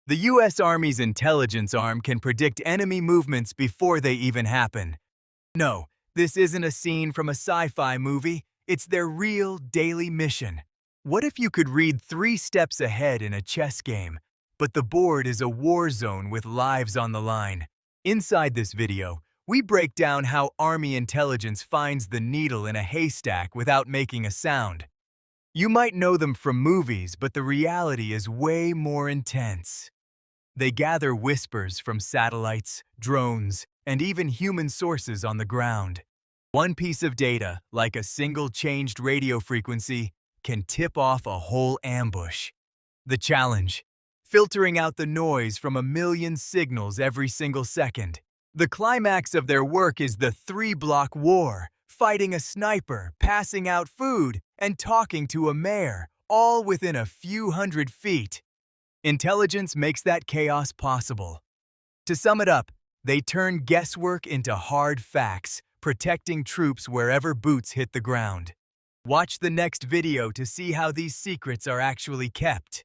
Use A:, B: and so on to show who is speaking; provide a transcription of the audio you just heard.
A: The U.S. Army's intelligence arm can predict enemy movements before they even happen. No, this isn't a scene from a sci-fi movie, it's their real daily mission. What if you could read 3 steps ahead in a chess game, but the board is a war zone with lives on the line? Inside this video, we break down how Army intelligence finds the needle in a haystack without making a sound. You might know them from movies, but the reality is way more intense. They gather whispers from satellites, drones, and even human sources on the ground. One piece of data, like a single changed radio frequency, can tip off a whole ambush. The challenge: filtering out the noise from a million signals every single second. The climax of their work is the 3-block war, fighting a sniper, passing out food, and talking to a mayor, all within a few hundred feet. Intelligence makes that chaos possible. To sum it up, they turn guesswork into hard facts, protecting troops wherever boots hit the ground. Watch the next video to see how these secrets are actually kept.